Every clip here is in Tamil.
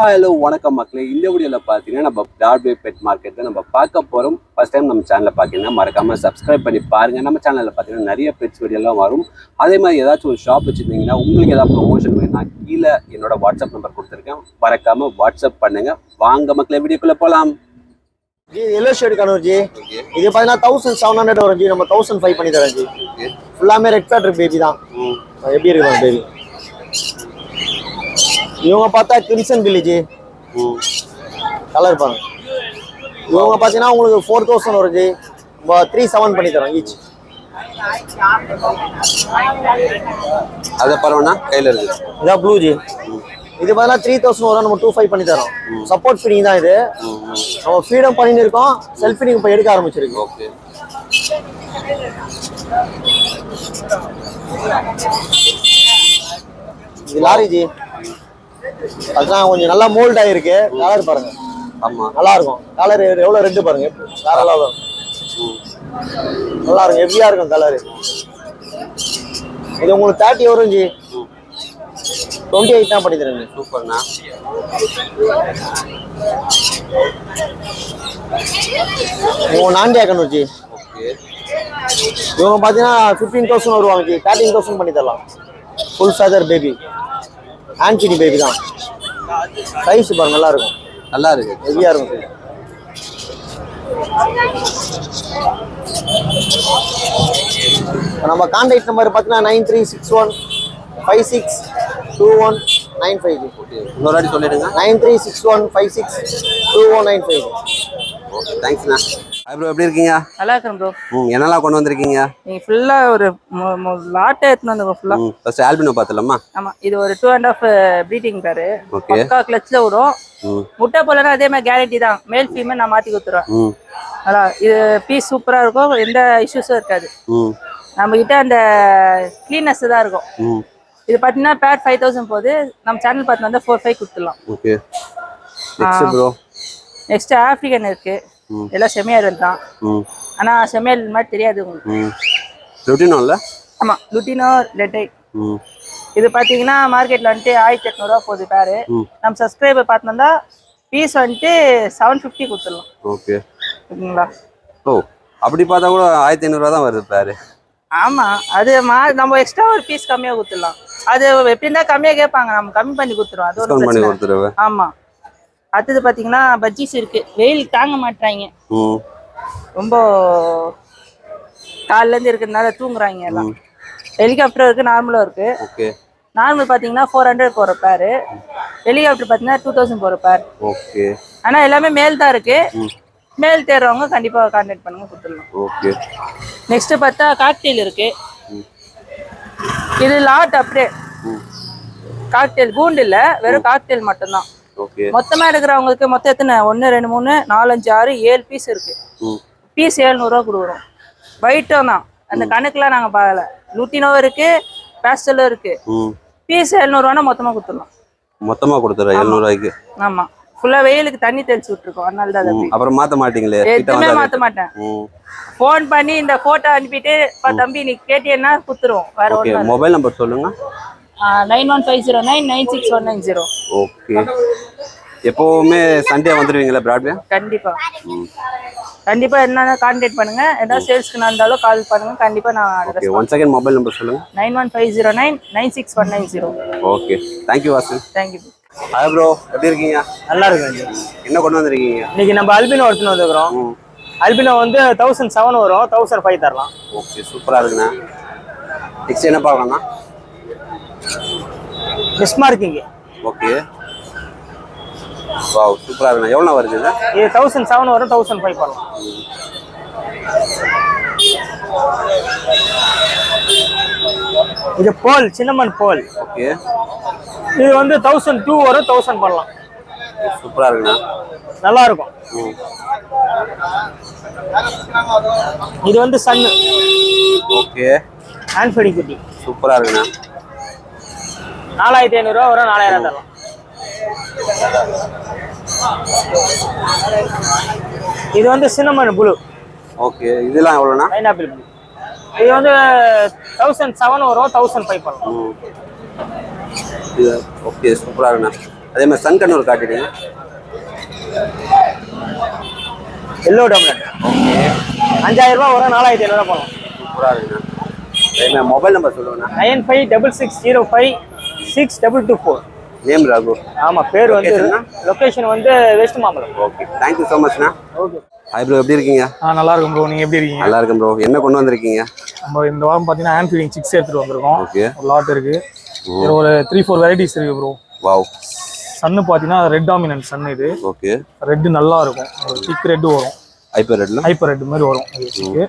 ஹலோ வணக்கம் மக்களே. இந்த வீடியோவில் பார்த்தீங்கன்னா நம்ம பிராட்வே பெட் மார்க்கெட் தான் நம்ம பார்க்க போகிறோம். ஃபர்ஸ்ட் டைம் நம்ம சேனலில் பார்த்தீங்கன்னா மறக்காமல் சப்ஸ்கிரைப் பண்ணி பாருங்கள். நம்ம சேனலில் பார்த்தீங்கன்னா நிறைய பெட்ஸ் வீடியோலாம் வரும். அதே மாதிரி ஏதாச்சும் ஒரு ஷாப் வச்சுருந்தீங்கன்னா உங்களுக்கு ஏதாவது ப்ரொமோஷன் வேணும்னா கீழே என்னோட வாட்ஸ்அப் நம்பர் கொடுத்துருக்கேன், மறக்காமல் வாட்ஸ்அப் பண்ணுங்கள். வாங்க மக்களே, வீடியோக்குள்ளே போகலாம். जी येलो शेड का जी இது பாத்தீங்கன்னா 1700 வரும் ஜி. நம்ம 1500 பண்ணி தரோம் ஜி. ஃபுல்லாமே ரெட் ஃபேட்டர் பேபி தான். எப்படி இருக்கு பேபி? இவங்க பார்த்தா கிரிம்சன் பில்லி ஜி. கலர் பாருங்க. இவங்க பார்த்தீங்கன்னா உங்களுக்கு 4000 வரும் ஜி. 37 பண்ணி தரோம் ஈச். அதை பரவாயில்ல கையில் இருக்கு. இதான் ப்ளூ ஜி. இது பார்த்தா 3000 வரும். நம்ம 25 பண்ணி தரோம். சப்போர்ட் ஃபீடிங் தான் இது. நம்ம ஃபீடும் பண்ணிட்டு இருக்கோம், செல்ஃப் ஃபீடிங் இப்போ எடுக்க ஆரம்பிச்சிருக்கோம். ஓகே. இது லாரி ஜி. அதுதான் கொஞ்சம் நல்லா மோல்ட் ஆகிருக்கு. கலர் பாருங்க. ஆமாம், நல்லா இருக்கும். கலர் எவ்வளோ ரெட்டு பாருங்க, வேற லெவல். நல்லா இருக்கும், ஹெவியா இருக்கும் கலரு. இது உங்களுக்கு 30 வரும் ஜி. 28 தான் பண்ணி தரேன். சூப்பர்ண்ணா. இவங்க நான் கேட்கணும் ஜி. ஓகே. இவங்க பார்த்தீங்கன்னா 15,000 வருவாங்க ஜி. 13,000 பண்ணி தரலாம். ஃபுல் ஃபெதர் பேபி, ஆன்சினி பேபி தான். சைஸ் பாருங்க, நல்லா இருக்கும். நல்லா இருக்கு, ஹெவியா இருக்கும். நம்ம கான்டாக்ட் நம்பர் பார்த்தீங்கன்னா 9361562195. இன்னொரு வாட்டி சொல்லிடுங்க. 9361562195. ஓகே, தேங்க்ஸ்ண்ணா. ஹாய் ப்ரோ, எப்படி இருக்கீங்க? நல்லா இருக்கேன் ப்ரோ. என்னெல்லாம் கொண்டு வந்திருக்கீங்க? நீங்க ஃபுல்லா ஒரு லாட்டை எடுத்துன்னு வந்து ஃபுல்லா. ஃபர்ஸ்ட் ஆல்பினோ பார்த்தலாமா? ஆமா, இது ஒரு 2.5 ப்ரீடிங் பேரு. ஓகே. பக்கா கிளட்ச்ல வரும். முட்டை போலனா அதே மாதிரி கேரண்டி தான். மேல் ஃபீமேல் நான் மாத்தி கொடுத்துருவேன். அதான், இது பீஸ் சூப்பரா இருக்கும், எந்த இஷ்யூஸும் இருக்காது. நம்ம கிட்ட அந்த கிளீனஸ் தான் இருக்கும். இது பார்த்தீங்கன்னா பேர் 5000 போகுது. நம்ம சேனல் பார்த்து வந்தா 4-5 கொடுத்துடலாம். Okay. Next bro. Next African இருக்கு. எல்லாம் செமியர் தான். ஆனா செமியர் மாதிரி தெரியாது உங்களுக்கு. லுட்டினோ இல்ல? ஆமா, லுட்டினோ லெட்டை. இது பாத்தீங்கன்னா மார்க்கெட்ல வந்துட்டு 1800 ரூபா போகுது பேரு. நம்ம சப்ஸ்கிரைபர் பார்த்து வந்தா பீஸ் வந்துட்டு 750 கொடுத்துடலாம். ஓகே, ஓகேங்களா? ஓ, அப்படி பார்த்தா கூட 1500 ரூபா தான் வருது பேரு. ஆமா, அது நம்ம எக்ஸ்ட்ரா ஒரு பீஸ் கம்மியா கொடுத்துடலாம். அது எப்படி இருந்தா கம்மியா கேட்பாங்க, நம்ம கம்மி பண்ணி கொடுத்துருவோம். அது ஒரு பிரச்சனை. ஆமா. அடுத்தது பாத்தீங்கன்னா பஜ்ஜீஸ் இருக்கு. வெயில் தாங்க மாட்டாங்க, ரொம்ப காலைல இருந்து இருக்கிறதுனால தூங்குறாங்க எல்லாம். ஹெலிகாப்டர் இருக்கு, நார்மலும் இருக்கு. ஓகே. நார்மல் பாத்தீங்கன்னா 400 போற பேரு. ஹெலிகாப்டர் பாத்தீங்கன்னா 2000 போற பேர். ஓகே. ஆனா எல்லாமே மேல் தான் இருக்கு. மேல் தேடுறவங்க கண்டிப்பா கான்டாக்ட் பண்ணுங்க, கொடுத்துடலாம். ஓகே. நெக்ஸ்ட் பார்த்தா காக்டெயில் இருக்கு. இது லாட் அப்படியே காக்டெயில், கூண்டு இல்ல, வெறும் காக்டெயில் மட்டும்தான். ஓகே. மொத்தமா எடுக்கிறவங்களுக்கு மொத்தம் எத்தனை? 1 2 3 4 5 6 7 பீஸ் இருக்கு. பீஸ் 700 ரூபா கொடுக்குறோம். ஒயிட்டும் தான், அந்த கணக்குலாம் நாங்க பார்க்கல. லூட்டினோ இருக்கு, பேஸ்டலும் இருக்கு. பீஸ் 700 ரூபானா மொத்தமா கொடுத்துடலாம். மொத்தமா கொடுத்துறேன் 700 ரூபாய்க்கு. ஆமா, ஃபுல்லா வெயிலுக்கு தண்ணி தெளிச்சு விட்டுருக்கோம், அதனால தான். அப்புறம் மாத்த மாட்டீங்களே? எதுவுமே மாத்த மாட்டேன். போன் பண்ணி இந்த போட்டோ அனுப்பிட்டு தம்பி நீ கேட்டீங்கன்னா குத்துருவோம். வேற ஒண்ணு. மொபைல் நம்பர் சொல்லுங்க. 9150996190. ஓகே. எப்பவுமே சண்டே வந்துருவீங்களா பிராட்வே? கண்டிப்பா கண்டிப்பா. என்ன கான்டாக்ட் பண்ணுங்க. ஏதாவது சேல்ஸ்க்கு இருந்தாலும் கால் பண்ணுங்க, கண்டிப்பா நான் okay. One second mobile number சொல்லுங்க. 9150996190. Okay, thank you Vasu. Thank you. Hi bro, எப்படி இருக்கீங்க? நல்லா இருக்கு. என்ன கொண்டு வந்திருக்கீங்க? இன்னைக்கு நம்ம அல்பினோ எடுத்துன்னு வந்துருக்கோம். அல்பினோ வந்து 1007 வரும், 1005 தரலாம். ஓகே, சூப்பரா இருக்குண்ணா. நெக்ஸ்ட் என்ன பார்க்கலாம்னா? மிஸ்மார்க்கிங். ஓகே. வாவ், சூப்பரா இருக்குண்ணா. எவ்வளோ வருது இது? 1007 வரும், 1005 பண்ணலாம். இது போல், சின்னமன் போல். ஓகே. இது வந்து 1002 வரும், 1000 பண்ணலாம். சூப்பரா இருக்குண்ணா, நல்லா இருக்கும். இது வந்து சன். ஓகே. ஆன்ஃபடி குட்டி சூப்பரா இருக்குண்ணா. 4500 ரூபா வரும், 4000 தரலாம். இது வந்து சின்னமன் ப்ளூ. ஓகே. இதெல்லாம் எவ்வளோண்ணா? Pineapple blue. இது வந்து 1007 வரும், 1005 பண்ணலாம். ஓகே, சூப்பரா இருக்குண்ணா. அதே மாதிரி சன் கண்ணூர் காட்டிடுங்க. எல்லோ டம்ளர் ஓகே 5000 ரூபாய் வரும், 4500 போகலாம். சூப்பராக இருக்குண்ணா. அதே மாதிரி மொபைல் நம்பர் சொல்லுங்கண்ணா. 9566056224. நேம் ராகு. ஆமா, பேர் வந்து Location-னா? லொகேஷன் வந்து west Mambalam. Okay thank you so மச்ண்ணா. ஓகே. ஹாய் ப்ரோ, எப்படி இருக்கீங்க? நல்லா இருக்கும் ப்ரோ. நீங்க எப்படி இருக்கீங்க? நல்லா இருக்கேன் ப்ரோ. என்ன கொண்டு வந்திருக்கீங்க? நம்ம இந்த வாரம் பாத்தீங்கன்னா ஹேண்ட் ஃபீடிங் 6 எடுத்துட்டு வந்திருக்கோம். ஓகே ஒரு லாட் இருக்கு. இதுல ஒரு 3-4 வெரைட்டிஸ் இருக்கு ப்ரோ. வாவ். சன்னு பாத்தீங்கன்னா ரெட் டாமினன்ட் சன். இது ஓகே ரெட் நல்லா இருக்கும். ஒரு திக் ரெட் வரும், ஹைப்பர் ரெட்ல. ஹைப்பர் ரெட் மாதிரி வரும் இதுக்கு.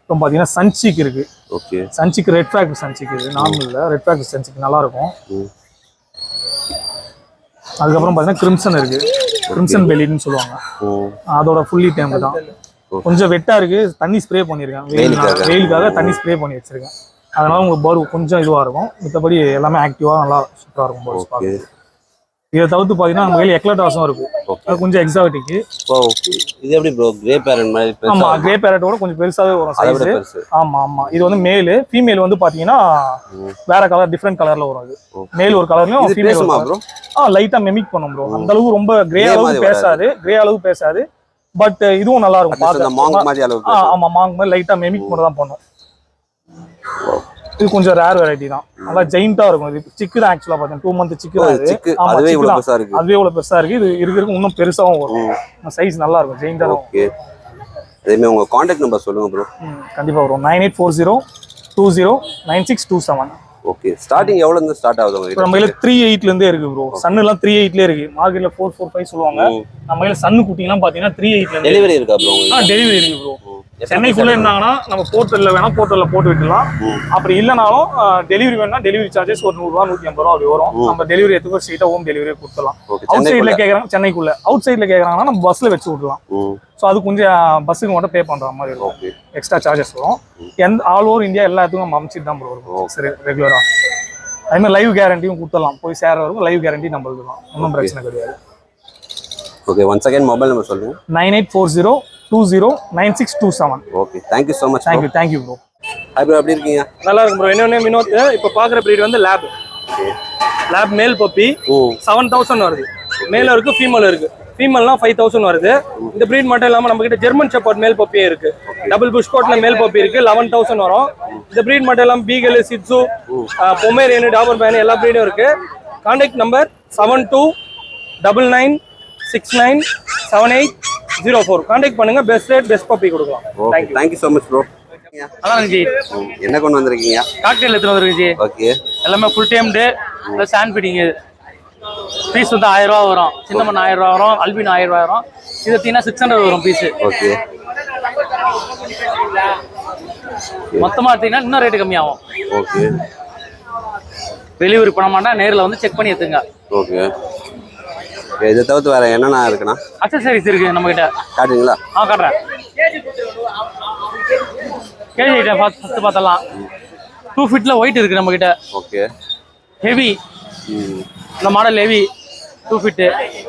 அப்புறம் பாத்தீங்கன்னா சன்சிக் இருக்கு. ஓகே சன்சிக் ரெட் ஃபேக்டர் சன்சிக் இருக்கு. நார்மல்ல ரெட் ஃபேக்டர் சன்சிக் நல்லா இருக்கும். அதுக்கப்புறம் பாத்தீங்கன்னா கிரிம்சன் இருக்கு. கிரிம்சன் பெலின்னு சொல்லுவாங்க. அதோட ஃபுல்லி டேம் தான். கொஞ்சம் வெட்டா இருக்கு. தண்ணி ஸ்ப்ரே பண்ணிருக்கேன். வெயிலுக்காக தண்ணி ஸ்ப்ரே பண்ணி வச்சிருக்கேன். அதனால உங்களுக்கு பர்வ் கொஞ்சம் இதுவா இருக்கும். மத்தபடி எல்லாமே ஆக்டிவா நல்லா சூப்பரா இருக்கும் பர்வ்ஸ் பார்க்க. இதை தவிர்த்து பாத்தீங்கன்னா நம்ம கையில எக்லட்டாஸும் இருக்கு. அது கொஞ்சம் எக்ஸாட்டிக். ஓ இது எப்படி ப்ரோ? கிரே பேரட் மாதிரி பெருசா? ஆமா, கிரே பேரட்டோட கொஞ்சம் பெருசாவே வரும் சைஸ். ஆமா ஆமா, இது வந்து மேல். ஃபீமேல் வந்து பாத்தீங்கன்னா வேற கலர், டிஃபரெண்ட் கலர்ல வரும். அது மேல் ஒரு கலர்லயும் ஃபீமேல் பேசுமா ப்ரோ? லைட்டா மெமிக் பண்ணும் ப்ரோ. அந்த அளவுக்கு ரொம்ப கிரே அளவுக்கு பேசாது, கிரே அளவுக்கு பேசாது. பட் இதுவும் நல்லா இருக்கும் அந்த மாங்க் மாதிரி அளவுக்கு. ஆமா, மாங்க் மாதிரி லைட்டா மெமிக் பண்ண தான் பண்ணும். இது கொஞ்சம் ரேர் வெரைட்டி தான். நல்லா ஜெயிண்டா இருக்கும். இது சிக்கு தான் ஆக்சுவலா பாத்தீங்கன்னா 2 month சிக்கு தான் இது. அதுவே இவ்வளவு பெருசா இருக்கு. அதுவே இவ்வளவு பெருசா இருக்கு. இது இருக்கு இன்னும் பெருசாவும் வரும். சைஸ் நல்லா இருக்கும், ஜெயிண்டா இருக்கும். ஓகே. அதே மாதிரி உங்க கான்டாக்ட் நம்பர் சொல்லுங்க ப்ரோ. கண்டிப்பா வரும். 9840209627. ஓகே. ஸ்டார்டிங் எவ்வளவு இருந்து ஸ்டார்ட் ஆகுது உங்களுக்கு? நம்ம கையில 38ல இருந்தே இருக்கு ப்ரோ. சன் எல்லாம் 38ல இருக்கு. மார்க்கெட்ல 445 சொல்லுவாங்க. நம்ம கையில சன்னு குட்டி எல்லாம் பாத்தீங்கன்னா 38ல இருந்து. டெலிவரி இருக்கா ப்ரோ உங்களுக்கு? டெலிவரி இருக்கு ப்ரோ. சென்னைக்குள்ள இருந்தாங்கன்னா நம்ம போர்ட்டல்ல வேணா போர்ட்டல்ல போட்டு விட்டுலாம். அப்படி இல்லனாலும் டெலிவரி வேணா டெலிவரி சார்ஜஸ் ஒரு 100 ரூபாய் 150 ரூபாய் அப்படி வரும். நம்ம டெலிவரி எடுத்து ஸ்ட்ரெயிட்டா ஹோம் டெலிவரியே கொடுத்துடலாம். அவுட் சைட்ல கேக்குறாங்க, சென்னைக்குள்ள அவுட் சைட்ல கேக்குறாங்கன்னா நம்ம பஸ்ல வச்சு விடலாம். ஸோ அது கொஞ்சம் பஸ்ஸுக்கு மட்டும் பே பண்ற மாதிரி இருக்கும். எக்ஸ்ட்ரா சார்ஜஸ் வரும். ஆல் ஓவர் இந்தியா எல்லாத்துக்கும் நம்ம அமைச்சிட்டு தான் ப்ரோ இருக்கும். சரி, ரெகுலரா அதே மாதிரி லைவ் கேரண்டியும் கொடுத்துடலாம். போய் சேர வரைக்கும் லைவ் கேரண்டி நம்மளுக்கு தான், ஒன்றும் பிரச்சனை கிடையாது. Okay, once again mobile number சொல்லுங்க. 9840209627. Okay, thank you so much. Thank you bro. Hi bro, எப்படி இருக்கீங்க? நல்லா இருக்கும் ப்ரோ. என்ன வினோத், இப்போ பாக்குற பிரீட் வந்து லேப். லேப் மேல் பப்பி 7000 வருது. மேல இருக்கு, ஃபீமேல் இருக்கு. ஃபீமேல்னா 5000 வருது. இந்த பிரீட் மட்டும் இல்லாம நம்ம கிட்ட ஜெர்மன் ஷெப்பர்ட் மேல் பப்பியே இருக்கு. டபுள் புஷ் கோட்ல மேல் பப்பி இருக்கு, 11000 வரும். இந்த பிரீட் மட்டும் இல்லாம beagle, shih tzu, pomeranian, doberman எல்லா பிரீடும் இருக்கு. Contact number 7299697804. கான்டாக்ட் பண்ணுங்க. பெஸ்ட் ரேட், பெஸ்ட் பப்பி கொடுக்கலாம். Thank you so much bro. நல்லா இருந்துச்சு. என்ன கொண்டு வந்திருக்கீங்க? காக்டெயில் எடுத்துட்டு வந்துருக்குச்சு. ஓகே, எல்லாமே full time day plus hand feeding. Fees வந்து 1000 ரூபா வரும். சின்னமன் 1000 ரூபா வரும். அல்பின் 1000 ரூபா வரும். இது தீனா 600 வரும் பீஸ். ஓகே. மொத்தமா எடுத்தீங்கன்னா இன்னும் ரேட்டு கம்மியாகும். ஓகே. டெலிவரி பண்ண மாட்டா, நேரில் வந்து செக் பண்ணி எடுத்துங்க. ஓகே. இதை தவிர்த்து வேற என்னென்ன இருக்குண்ணா? அக்சசரிஸ் இருக்கு நம்ம கிட்ட. காட்டுறீங்களா? காட்டுறேன். கேஜி ஐட்டம் ஃபர்ஸ்ட் பார்த்தலாம். 2 ஃபீட்ல ஒயிட் இருக்கு நம்ம கிட்ட. ஓகே. ஹெவி, இந்த மாடல் ஹெவி 2 ஃபீட்.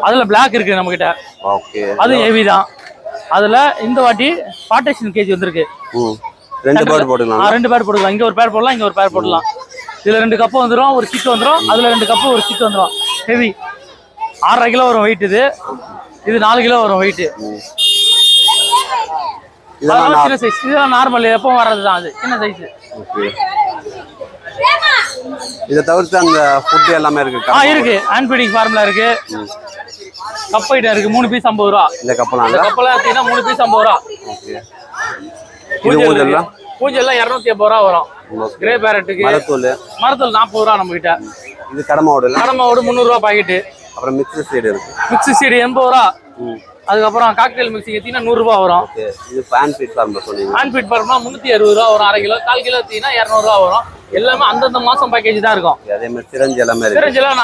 அதுல பிளாக் இருக்கு நம்ம கிட்ட. ஓகே. அது ஹெவி தான். அதுல இந்த வாட்டி பார்ட்டேஷன் கேஜ் வந்திருக்கு. 2 பேர் போட்டுக்கலாம். 2 பேர் போட்டுக்கலாம். இங்க ஒரு பேர் போடலாம், இங்க ஒரு பேர் போடலாம். இதுல 2 கப்பு வந்துடும், ஒரு சிக்கு வந்துடும். அதுல 2 கப்பு, ஒரு சிக்கு வந்துடும். ஹெவி 6.5 கிலோ வரும் வெயிட். இது 4 கிலோ வரும் வெயிட். சின்ன சைஸ். இதெல்லாம் நார்மல் எப்பவும் வர்றதுதான். அது சின்ன சைஸ். இதை தவிர்த்து அந்த ஃபுட் எல்லாமே இருக்கு. இருக்கு. ஹேண்ட் ஃபீடிங் ஃபார்முலா இருக்கு. கப் ஐட்டம் இருக்கு. 3 பீஸ் 50 ரூபா. இந்த கப்பலாம் எடுத்தீங்கன்னா 3 பீஸ் 50 ரூபா. பூஜெல்லாம் 250 ரூபா வரும். கிரே பேரட்டுக்கு மரத்தூள் 40 ரூபா நம்ம கிட்ட. இது கடமாவோடு 300 ரூபா பாக்கெட்டு. அப்புறம் மிக்ஸ் சீடு இருக்கு. மிக்ஸ் சீடு 80 ரூபா. அதுக்கப்புறம் காக்டெயில் மிக்சிங் எடுத்தீங்கன்னா 100 ரூபா வரும். இது ஹேண்ட் ஃபீட் ஃபார்ம் சொன்னீங்க. ஹேண்ட் ஃபீட் ஃபார்ம்னா 360 ரூபா வரும். 1/2 கிலோ, 1/4 கிலோ எடுத்தீங்கன்னா 200 ரூபா வரும். எல்லாமே அந்தந்த மாசம் பேக்கேஜ் தான் இருக்கும். அதே மாதிரி சிரஞ்சு எல்லாமே இருக்கு. சிரஞ்செல்லாம்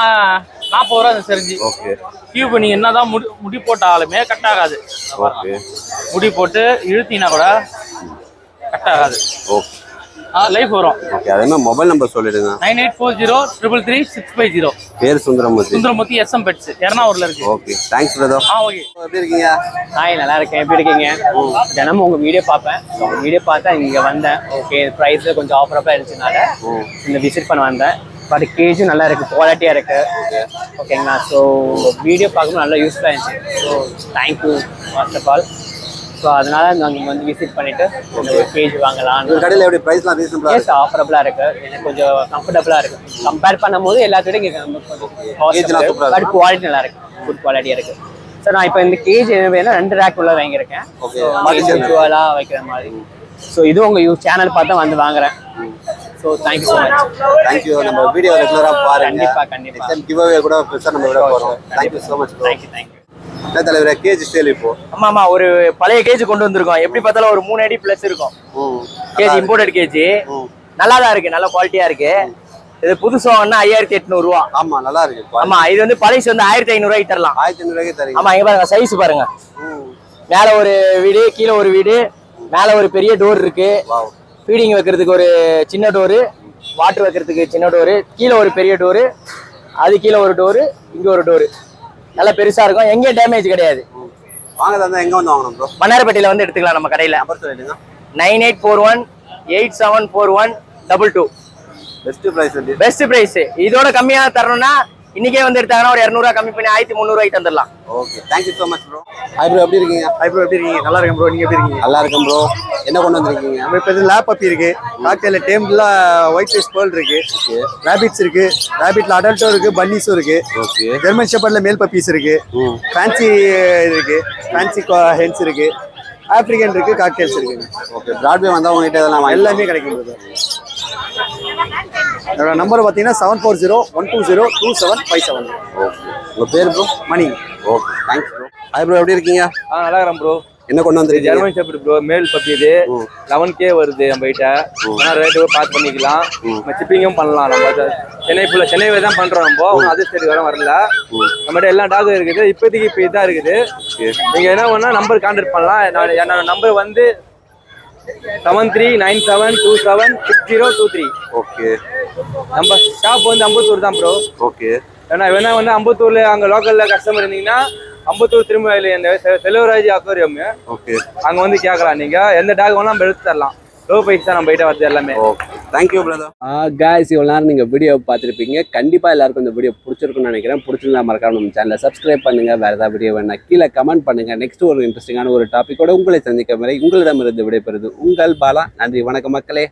40 ரூபா அந்த சிரஞ்சு. ஓகே. டியூப் நீங்க என்னதான் முடி போட்டாலுமே கட் ஆகாது. ஓகே. முடி போட்டு இழுத்தீங்கன்னா கூட கட் ஆகாது. ஓகே. லைஃப் வரும். ஓகே. அதே மாதிரி மொபைல் நம்பர் சொல்லிடுங்க. 9840333650. பேர் சுந்தரமூர்த்தி SM பெட்ஸ், எர்ணாவூர்ல இருக்கு. Okay, thanks brother. ஓகே. எப்படி இருக்கீங்க? ஹாய், நல்லா இருக்கேன். எப்படி இருக்கீங்க? தினமும் உங்க வீடியோ பார்ப்பேன். உங்க வீடியோ பார்த்தா இங்க வந்தேன். ஓகே, ப்ரைஸ் கொஞ்சம் ஆஃபரப்பா இருந்துச்சுனால இந்த விசிட் பண்ண வந்தேன். பட் கேஜும் நல்லா இருக்கு, குவாலிட்டியா இருக்கு. ஓகேங்களா? ஸோ வீடியோ பார்க்கும்போது நல்லா யூஸ்ஃபுல்லாக இருந்துச்சு. So thank you first of all. So அதனால நாங்கள் வந்து விசிட் பண்ணிட்டு ஒரு கேஜ் வாங்கலாம். கடையில் எப்படி ப்ரைஸ்லாம் ரீசனபிளாக எஸ், ஆஃபரபுளாக இருக்கு. எனக்கு கொஞ்சம் கம்ஃபர்டபுளாக இருக்கு. கம்பேர் பண்ணும்போது எல்லாத்தோட இங்கே பட் குவாலிட்டி நல்லா இருக்கு, குட் குவாலிட்டியாக இருக்கு. ஸோ நான் இப்போ இந்த கேஜ் வேணா 2 ரேக் உள்ள வாங்கியிருக்கேன், இண்டிவிஜுவலாக வைக்கிற மாதிரி. ஸோ இது உங்கள் சேனல் பார்த்தா வந்து வாங்குறேன். So thank you so much. Thank you. நம்ம வீடியோ ரெகுலராக பாருங்க. கண்டிப்பாக கிவ்அவே கூட பெருசாக நம்ம விட போகிறோம். Thank you so much. தேங்க்யூ. என்ன தலைவரே, கேஜ் சேல் இப்போ? ஆமா ஒரு பழைய கேஜ் கொண்டு வந்திருக்கோம். எப்படி பார்த்தாலும் ஒரு 3 அடி பிளஸ் இருக்கும். கேஜ் இம்போர்ட்டட் கேஜ் நல்லா தான் இருக்கு, நல்ல குவாலிட்டியா இருக்கு. இது புதுசு வாங்கினா 5800 ரூபா. ஆமா, நல்லா இருக்கு. ஆமா, இது வந்து பழைசு வந்து 1500 ரூபாய்க்கு தரலாம். 1500 ரூபாய்க்கு தரீங்க? ஆமா, இங்க பாருங்க சைஸ் பாருங்க. மேல ஒரு வீடு, கீழே ஒரு வீடு, மேல ஒரு பெரிய டோர் இருக்கு. ஃபீடிங் வைக்கிறதுக்கு ஒரு சின்ன டோரு, வாட்டர் வைக்கிறதுக்கு சின்ன டோரு, கீழே ஒரு பெரிய டோரு, அது கீழே ஒரு டோரு, இங்க ஒரு டோரு. நல்லா பெருசா இருக்கும், எங்கேயும் டேமேஜ் கிடையாது. வாங்கறதா எங்க வந்து வாங்கணும் ப்ரோ? மன்னார்பேட்டையில வந்து எடுத்துக்கலாம் நம்ம கடையில. நம்பர் சொல்லிடுங்க. 9841874122. Best price. இதோட கம்மியா தரணும்னா இன்னைக்கே வந்து எடுத்தாங்கன்னா ஒரு 200 ரூபா கம்மி பண்ணி 1300 ரூபாய்க்கு தந்துடலாம். Okay, thank you so much bro. Hi bro, எப்படி இருக்கீங்க? ஹாய் ப்ரோ, எப்படி இருக்கீங்க? நல்லா இருக்கேன் ப்ரோ, நீங்க எப்படி இருக்கீங்க? நல்லா இருக்கேன் ப்ரோ. என்ன கொண்டு வந்திருக்கீங்க? நம்ம இப்போ இது லேப் பப்பி இருக்கு, காக்டெயில டேம்ல ஒயிட் ஃபேஸ் பேர்ல் இருக்கு, ராபிட்ஸ் இருக்கு, ராபிட்ல அடல்ட்டும் இருக்கு, பன்னிஸும் இருக்கு. ஓகே. ஜெர்மன் ஷெப்பர்ட்ல மேல் பப்பீஸ் இருக்கு, ஃபேன்சி இருக்கு, ஃபேன்சி ஹென்ஸ் இருக்கு, ஆப்பிரிக்கன் இருக்கு, காக்டெயில்ஸ் இருக்கு. ஓகே, பிராட்வே வந்தா உங்ககிட்ட இதெல்லாம் எல்லாமே கிடைக்கும் ப்ரோ. என்னோட நம்பர் பார்த்தீங்கன்னா 7401202757. ஓகே. உங்க பேர் bro? Mani. Okay, thanks bro. Hi bro, எப்படி இருக்கீங்க? நல்லா இருக்கிறேன் ப்ரோ. என்ன கொண்டு வந்திருக்கீங்க? German shepherd bro, male puppy. இது 11K வருது நம்ம கிட்ட. ஆனால் ரேட்டு பார்த்து பண்ணிக்கலாம், நம்ம சிப்பிங்கும் பண்ணலாம். நம்ம சென்னை தான் பண்றோம். நம்ம அதர் ஸ்டேட் வர வரல. நம்மகிட்ட எல்லா டாகும் இருக்குது. இப்போதைக்கு இப்போ இதாக இருக்குது. நீங்க என்ன பண்ணா நம்பர் கான்டாக்ட் பண்ணலாம். என்னோட நம்பர் வந்து 7397276023. ஓகே. நம்ம ஷாப் வந்து அம்பத்தூர் தான் ப்ரோ. ஓகே. ஏன்னா வேணா வந்து அம்பத்தூர்ல அங்க லோக்கல்ல கஸ்டமர் இருந்தீங்கன்னா அம்பத்தூர் திரும்ப செல்வராஜ் அக்வாரியம், ஓகே, அங்க வந்து கேட்கலாம். நீங்க எந்த டாக் வேணா நம்ம எடுத்து தரலாம். லோ பைஸ் தான் நம்ம கிட்ட வருது எல்லாமே. Okay, thank you brother. காய்ஸ், இவ்வளோ நேரம் நீங்கள் வீடியோ பார்த்துருப்பீங்க. கண்டிப்பாக எல்லாருக்கும் இந்த வீடியோ பிடிச்சிருக்குன்னு நினைக்கிறேன். பிடிச்சிருந்தா மறக்காம நம்ம சேனலை சப்ஸ்கிரைப் பண்ணுங்கள். வேறு ஏதாவது வீடியோ வேணா கீழே கமெண்ட் பண்ணுங்கள். நெக்ஸ்ட் ஒரு இன்ட்ரெஸ்டிங்கான ஒரு டாப்பிக்கோட உங்களை சந்திக்க வரை உங்களிடமிருந்து விடைபெறுது உங்கள் பாலா. நன்றி, வணக்கம் மக்களே.